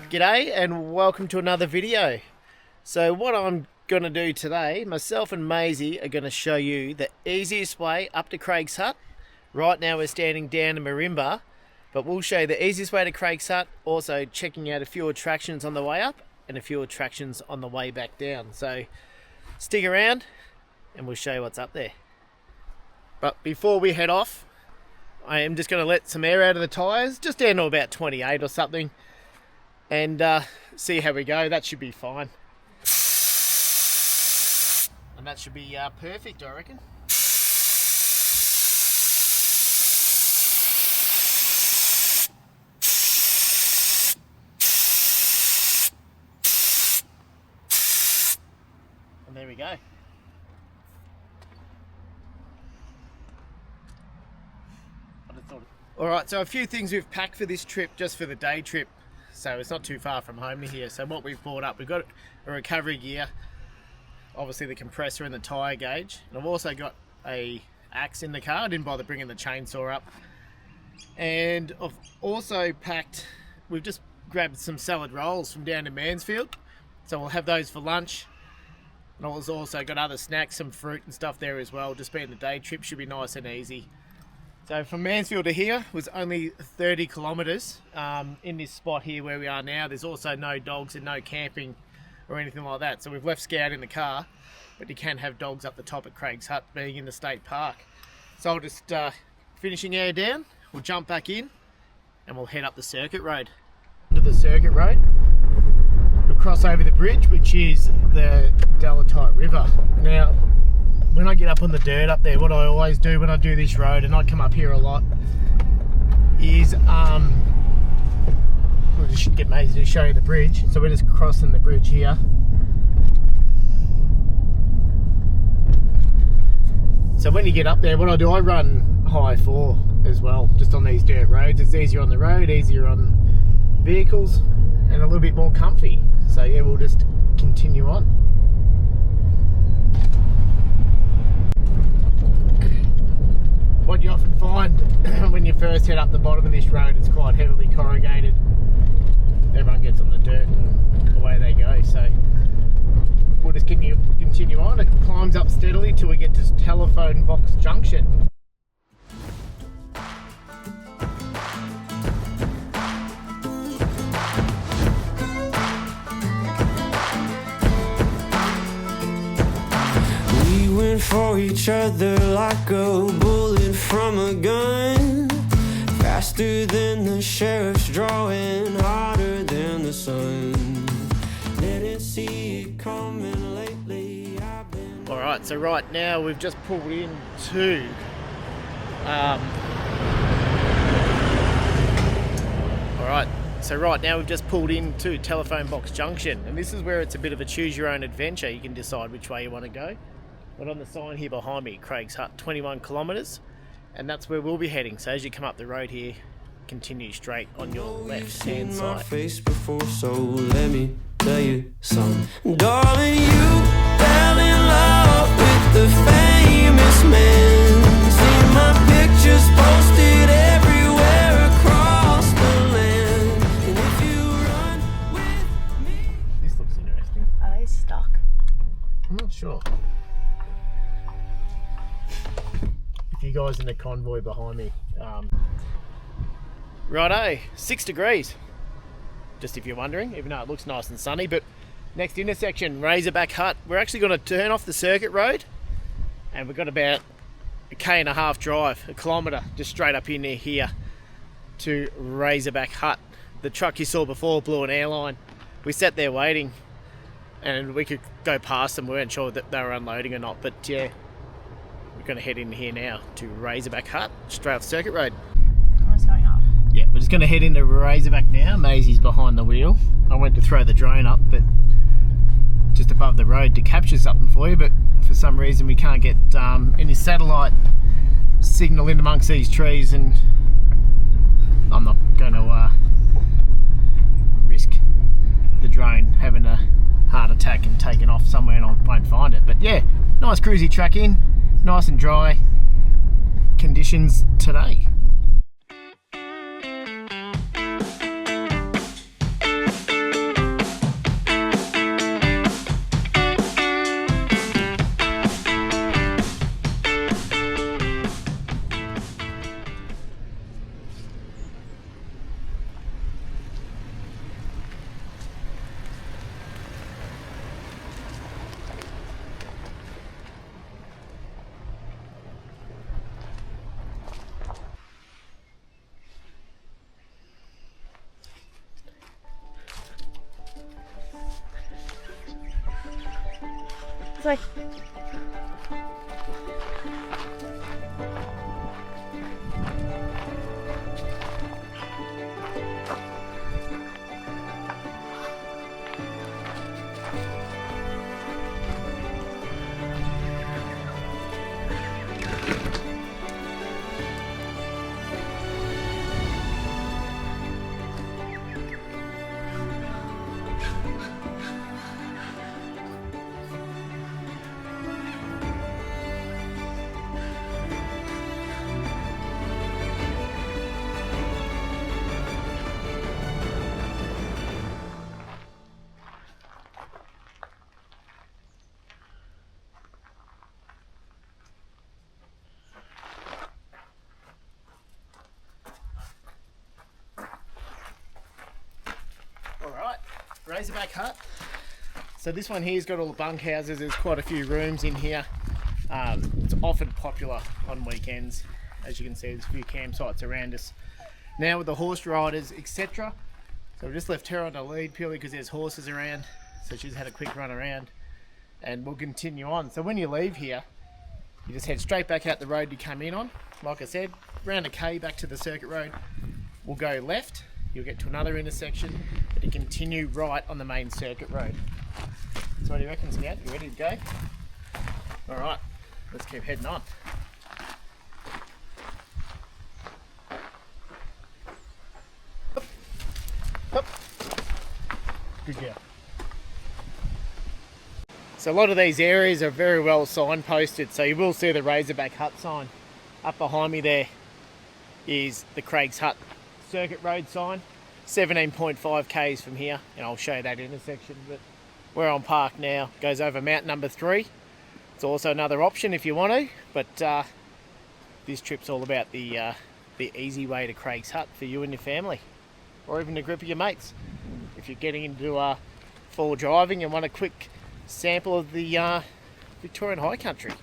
G'day and welcome to another video. So what I'm going to do today, myself and Maisie are going to show you the easiest way up to Craig's Hut. Right now we're standing down in Marimba, but we'll show you the easiest way to Craig's Hut, also checking out a few attractions on the way up and a few attractions on the way back down. So stick around and we'll show you what's up there. But before we head off, I am just going to let some air out of the tyres, just down to about 28 or something. And see how we go. That should be fine. And that should be perfect, I reckon. And there we go. Alright, so a few things we've packed for this trip, just for the day trip. So it's not too far from home to here. So what we've brought up, we've got a recovery gear, obviously the compressor and the tyre gauge. And I've also got a axe in the car. I didn't bother bringing the chainsaw up. And I've also packed, we've just grabbed some salad rolls from down in Mansfeild. So we'll have those for lunch. And I've also got other snacks, some fruit and stuff there as well. Just being the day trip, should be nice and easy. So from Mansfeild to here was only 30 kilometres in this spot here where we are now. There's also no dogs and no camping or anything like that. So we've left Scout in the car, but you can have dogs up the top at Craig's Hut being in the state park. So I'll just, finishing air down, we'll jump back in and we'll head up the circuit road. Into the circuit road, we'll cross over the bridge, which is the Delatite River. Now, when I get up on the dirt up there, what I always do when I do this road, and I come up here a lot, is we'll just get Maisie to show you the bridge. So we're just crossing the bridge here. So when you get up there, what I do, I run high 4 as well, just on these dirt roads. It's easier on the road, easier on vehicles, and a little bit more comfy. So yeah, we'll just continue on. What you often find when you first head up the bottom of this road, it's quite heavily corrugated. Everyone gets on the dirt and away they go. So we'll just continue on. It climbs up steadily till we get to Telephone Box Junction. Went for each other like a bullet from a gun, faster than the sheriff's drawing, hotter than the sun. Didn't see it coming lately. I've been... Alright, so right now we've just pulled into Telephone Box Junction, and this is where it's a bit of a choose your own adventure. You can decide which way you want to go. But on the sign here behind me, Craig's Hut, 21 kilometres, and that's where we'll be heading. So as you come up the road here, continue straight on your left-hand side. My face before, so let me tell you something. Darling, you fell in love with the famous man. See my pictures posted everywhere across the land. And if you run with me... This looks interesting. Are they stuck? I'm not sure. You guys in the convoy behind me. Righto, 6 degrees. Just if you're wondering, even though it looks nice and sunny. But next intersection, Razorback Hut. We're actually going to turn off the circuit road, and we've got about a k&a-half drive, a kilometre, just straight up in here to Razorback Hut. The truck you saw before blew an airline. We sat there waiting, and we could go past them. We weren't sure that they were unloading or not, but yeah. We're going to head in here now to Razorback Hut, straight off Circuit Road. Oh, it's going up. Yeah, we're just going to head into Razorback now. Maisie's behind the wheel. I went to throw the drone up, but just above the road to capture something for you, but for some reason we can't get any satellite signal in amongst these trees, and I'm not going to risk the drone having a heart attack and taking off somewhere and I won't find it. But yeah, nice cruisy track in, nice and dry conditions today. Sorry. Razorback Hut. So this one here's got all the bunk houses. There's quite a few rooms in here. It's often popular on weekends. As you can see, there's a few campsites around us now with the horse riders, etc. So we just left her on the lead purely because there's horses around. So she's had a quick run around, and we'll continue on. So when you leave here, you just head straight back out the road you come in on. Like I said, round a K back to the circuit road. We'll go left. You'll get to another intersection, but you continue right on the main circuit road. So what do you reckon, Scout? You ready to go? All right, let's keep heading on. Up. Up. Good girl. So a lot of these areas are very well signposted, so you will see the Razorback Hut sign. Up behind me there is the Craig's Hut circuit road sign, 17.5 k's from here, and I'll show you that intersection. But we're on park now, goes over mountain number 3. It's also another option if you want to, but this trip's all about the easy way to Craig's Hut for you and your family, or even a group of your mates. If you're getting into full driving and want a quick sample of the Victorian High Country.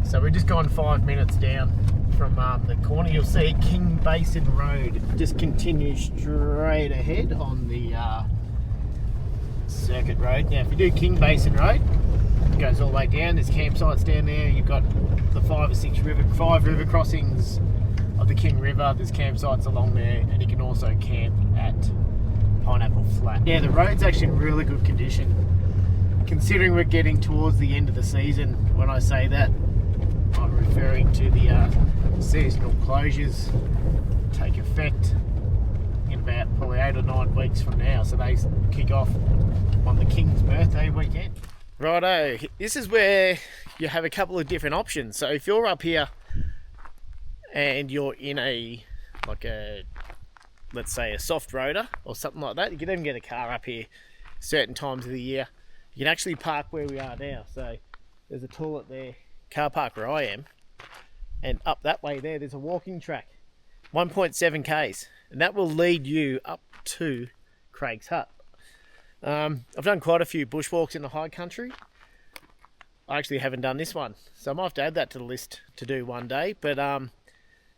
So we've just gone 5 minutes down from the corner. You'll see King Basin Road. It just continues straight ahead on the circuit road. Now if you do King Basin Road, it goes all the way down. There's campsites down there. You've got the 5 river crossings of the King River. There's campsites along there, and you can also camp at Pineapple Flat. Yeah, the road's actually in really good condition, considering we're getting towards the end of the season. When I say that, I'm referring to the seasonal closures take effect in about probably 8 or 9 weeks from now. So they kick off on the King's birthday weekend. Righto, this is where you have a couple of different options. So if you're up here and you're in let's say a soft roader or something like that, you can even get a car up here certain times of the year. You can actually park where we are now. So there's a toilet there, car park where I am, and up that way there's a walking track, 1.7 k's, and that will lead you up to Craig's Hut. I've done quite a few bushwalks in the high country. I actually haven't done this one, so I might have to add that to the list to do one day. But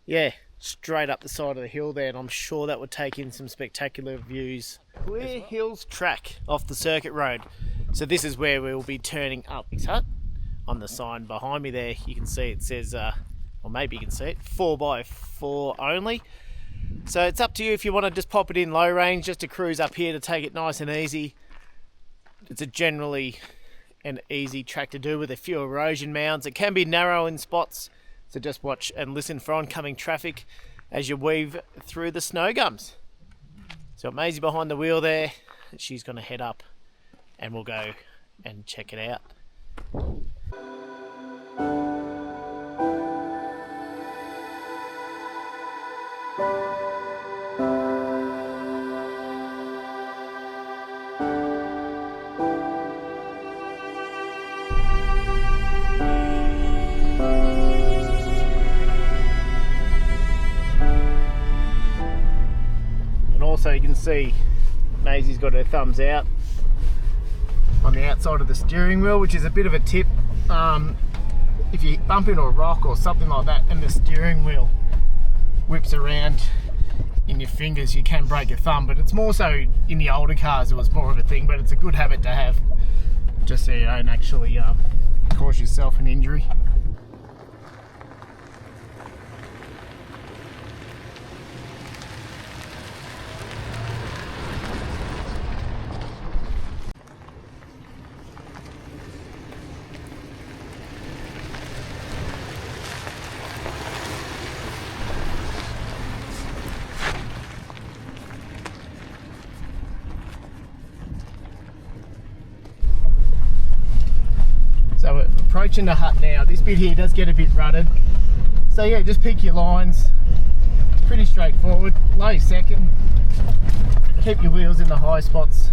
yeah, straight up the side of the hill there, and I'm sure that would take in some spectacular views. Clear Hills track off the circuit road. So this is where we'll be turning up. Craig's Hut. On the sign behind me there, you can see it says, or maybe you can see it, 4x4 only. So it's up to you if you want to just pop it in low range just to cruise up here to take it nice and easy. It's a generally an easy track to do with a few erosion mounds. It can be narrow in spots, so just watch and listen for oncoming traffic as you weave through the snow gums. So Maisie behind the wheel there, she's going to head up and we'll go and check it out. Also you can see Maisie's got her thumbs out on the outside of the steering wheel, which is a bit of a tip. If you bump into a rock or something like that and the steering wheel whips around in your fingers, you can break your thumb, but it's more so in the older cars it was more of a thing, but it's a good habit to have just so you don't actually cause yourself an injury. So we're approaching the hut now. This bit here does get a bit rutted. So yeah, just pick your lines. It's pretty straightforward. Low second. Keep your wheels in the high spots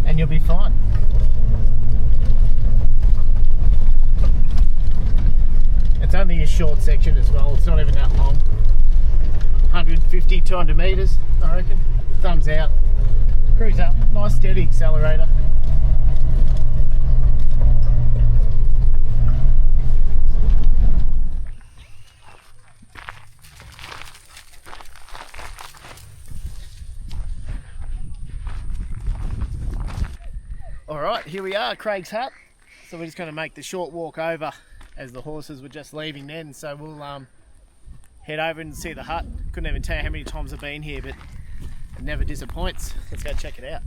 and you'll be fine. It's only a short section as well. It's not even that long. 150, 200 meters, I reckon. Thumbs out. Cruise up. Nice steady accelerator. Alright, here we are, Craig's hut. So we're just going to make the short walk over as the horses were just leaving then. So we'll head over and see the hut. Couldn't even tell you how many times I've been here, but it never disappoints. Let's go check it out.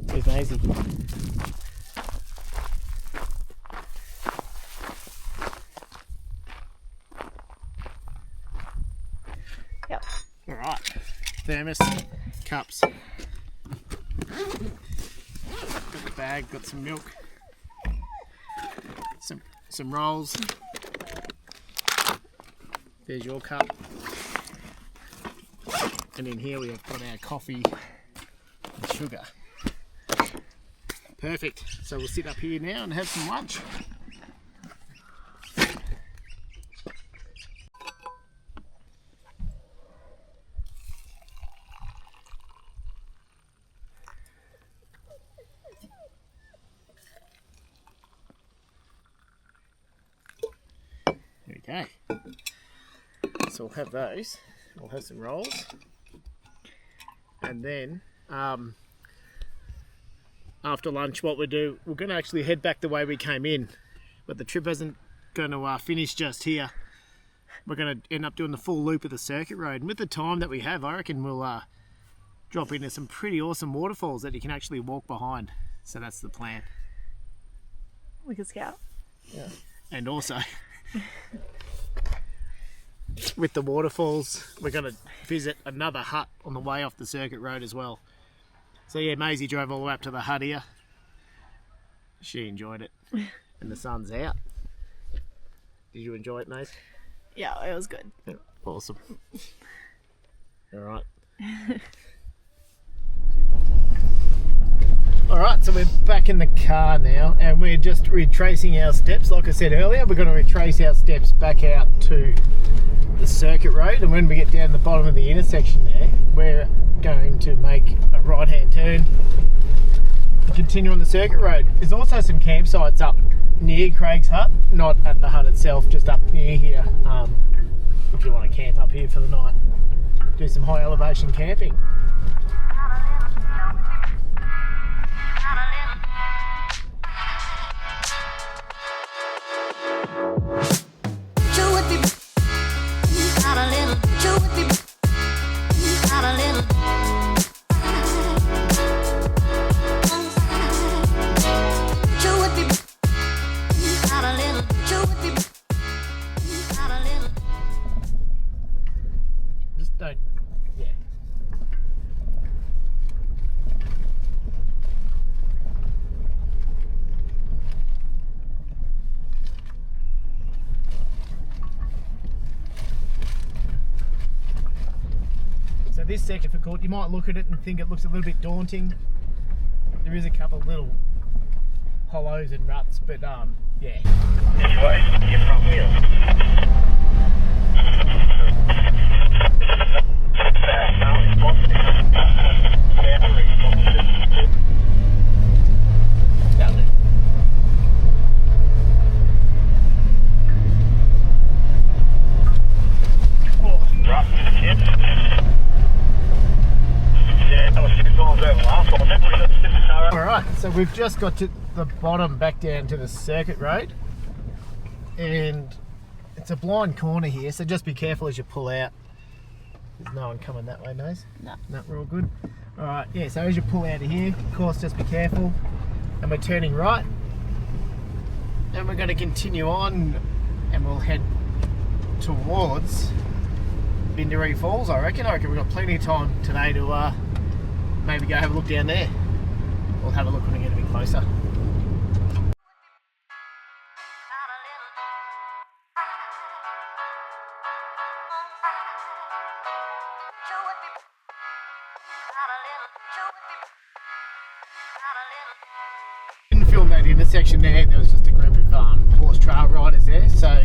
There's Maisie. Yep. Alright, thermos, cups. Got the bag, got some milk, some rolls. There's your cup. And in here we have got our coffee and sugar. Perfect. So we'll sit up here now and have some lunch. There we go. So we'll have those. We'll have some rolls. And then after lunch what we're going to actually head back the way we came in, but the trip isn't going to finish just here. We're going to end up doing the full loop of the circuit road, and with the time that we have I reckon we'll drop into some pretty awesome waterfalls that you can actually walk behind. So that's the plan. We could scout. Yeah. And also with the waterfalls, we're going to visit another hut on the way off the circuit road as well. So yeah, Maisie drove all the way up to the hut here. She enjoyed it. And the sun's out. Did you enjoy it, Maisie? Yeah, it was good. Yeah, awesome. All right. All right, so we're back in the car now, and we're just retracing our steps. Like I said earlier, we're going to retrace our steps back out to the circuit road, and when we get down the bottom of the intersection there, we're going to make a right-hand turn and continue on the circuit road. There's also some campsites up near Craig's hut, not at the hut itself, just up near here, if you want to camp up here for the night. Do some high elevation camping. Just don't, yeah. So this section, difficult. You might look at it and think it looks a little bit daunting. There is a couple of little hollows and ruts, but yeah. Alright, so we've just got to the bottom back down to the circuit road, and it's a blind corner here, so just be careful as you pull out. There's no one coming that way, Maze? No. No, we're all good. Alright, yeah, so as you pull out of here, of course, just be careful. And we're turning right. And we're going to continue on, and we'll head towards Bindaree Falls, I reckon. We've got plenty of time today to maybe go have a look down there. We'll have a look when we get a bit closer. Didn't film that intersection there was just a group of horse trail riders there, so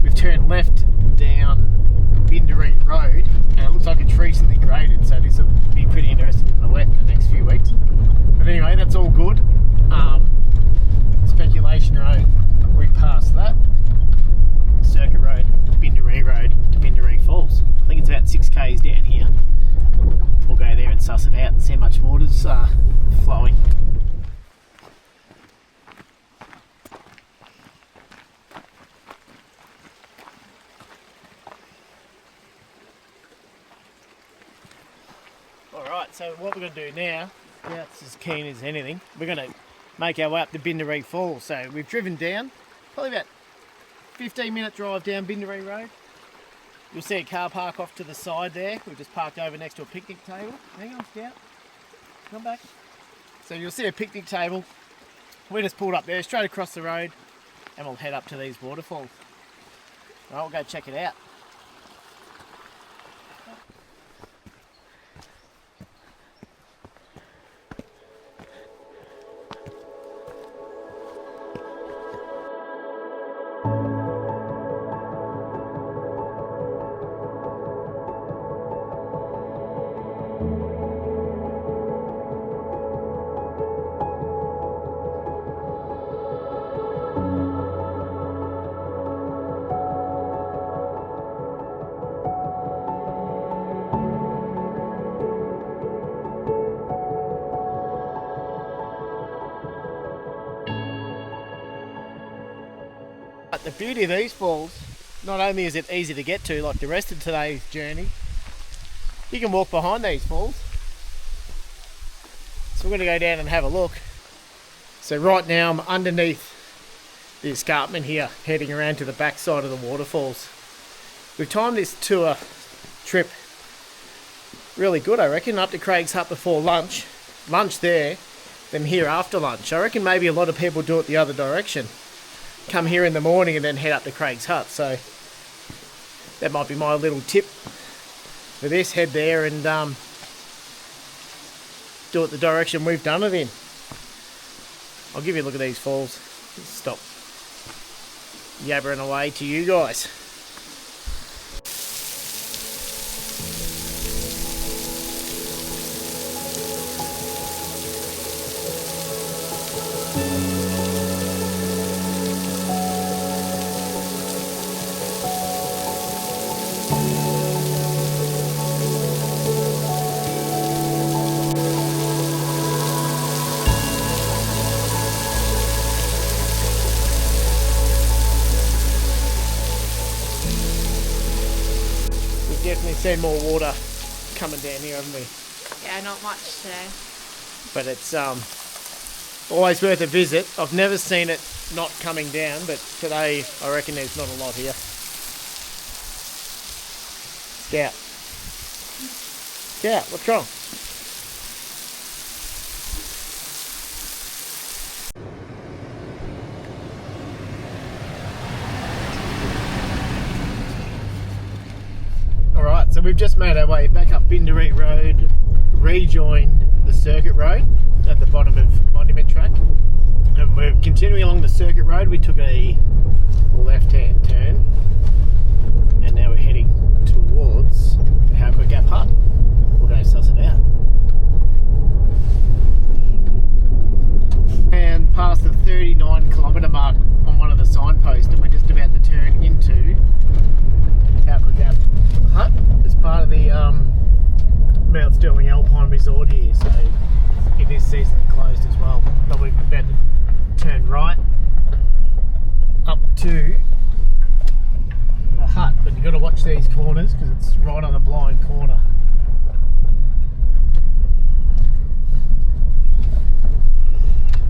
we've turned left down Bindaree Road, and it looks like it's recently graded, so this will be pretty interesting in the wet in the next few weeks. But anyway, that's all good. Speculation Road, we passed that. Circuit Road, Bindaree Road to Bindaree Falls. I think it's about 6 k's down here. We'll go there and suss it out and see how much water's flowing. Alright, so what we're going to do now, that's as keen as anything, we're going to make our way up to Bindaree Falls. So we've driven down, probably about 15-minute drive down Bindaree Road. You'll see a car park off to the side there. We've just parked over next to a picnic table. Hang on, Scout. Come back. So you'll see a picnic table. We just pulled up there, straight across the road, and we'll head up to these waterfalls. Alright, we'll go check it out. But the beauty of these falls, not only is it easy to get to like the rest of today's journey, you can walk behind these falls. So we're going to go down and have a look. So right now I'm underneath the escarpment here, heading around to the back side of the waterfalls. we've timed this tour trip really good, I reckon. Up to Craig's Hut before lunch there, then here after lunch. I reckon maybe a lot of people do it the other direction. Come here in the morning and then head up to Craig's Hut. So that might be my little tip for this. Head there and do it the direction we've done it in. I'll give you a look at these falls. Stop yabbering away to you guys. Definitely seen more water coming down here, haven't we? Yeah, not much today. But it's always worth a visit. I've never seen it not coming down, but today I reckon there's not a lot here. Scout. Scout, what's wrong? Alright, so we've just made our way back up Bindaree Road, rejoined the circuit road at the bottom of Monument Track, and we're continuing along the circuit road. We took a left-hand turn and now we're heading towards the Howqua Gap Hut. We'll go suss it out. And past the 39-kilometre mark on one of the signposts, and we're just about to turn into Howqua Gap Hut as part of the Mount Sterling Alpine Resort here, so it is seasonally closed as well. But we're about to turn right up to the hut, but you've got to watch these corners because it's right on a blind corner.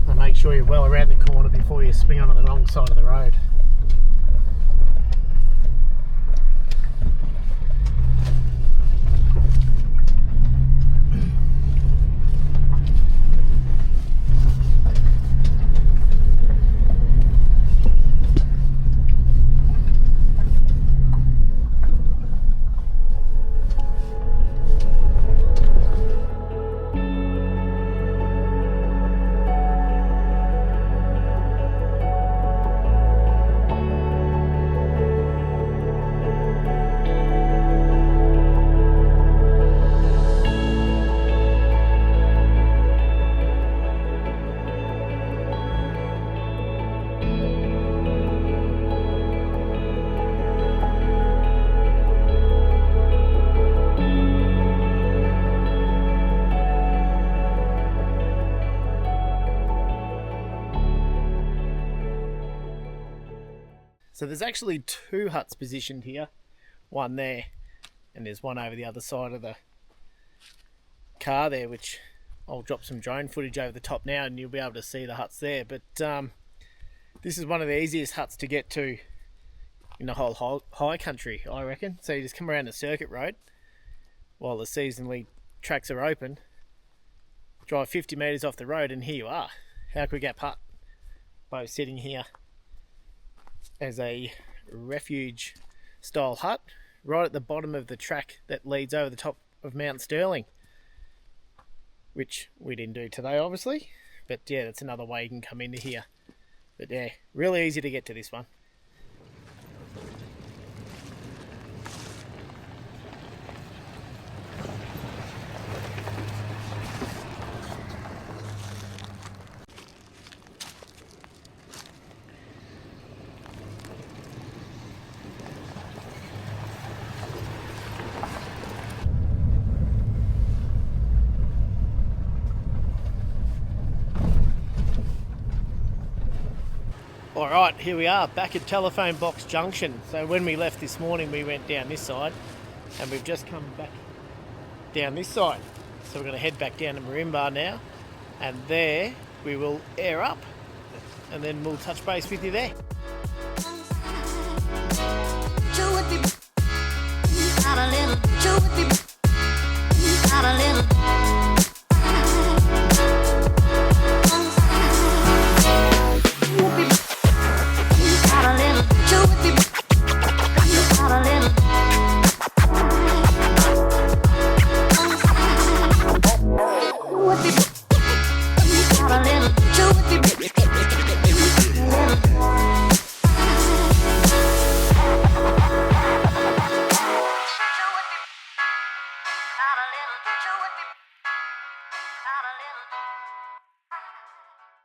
And make sure you're well around the corner before you swing on the wrong side of the road. So there's actually two huts positioned here, one there, and there's one over the other side of the car there, which I'll drop some drone footage over the top now and you'll be able to see the huts there. But this is one of the easiest huts to get to in the whole high country, I reckon. So you just come around the circuit road while the seasonally tracks are open, drive 50 metres off the road, and here you are, Howqua Gap Hut, both sitting here as a refuge style hut right at the bottom of the track that leads over the top of Mount Sterling, which we didn't do today obviously, but yeah, that's another way you can come into here. But yeah, really easy to get to this one. Alright, here we are back at Telephone Box Junction. So when we left this morning we went down this side and we've just come back down this side. So we're going to head back down to Marimba now, and there we will air up and then we'll touch base with you there.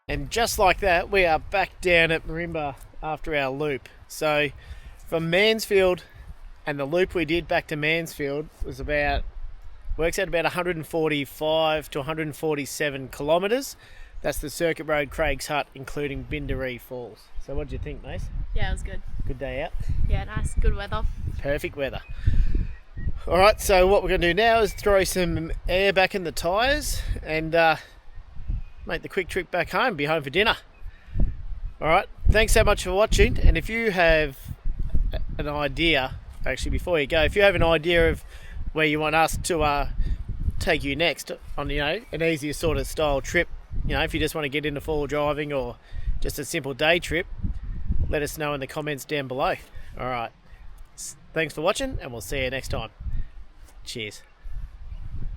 And just like that, we are back down at Marimba after our loop. So from Mansfield, and the loop we did back to Mansfield works out about 145 to 147 kilometres. That's the circuit road Craig's Hut, including Bindaree Falls. So what do you think, Mace? Yeah, it was good. Good day out? Yeah, nice. Good weather. Perfect weather. Alright, so what we're going to do now is throw some air back in the tyres and make the quick trip back home, be home for dinner. Alright, thanks so much for watching, and if you have an idea, actually before you go, if you have an idea of where you want us to take you next on, an easier sort of style trip, if you just want to get into fall driving or just a simple day trip, let us know in the comments down below. Alright, thanks for watching and we'll see you next time. Cheers.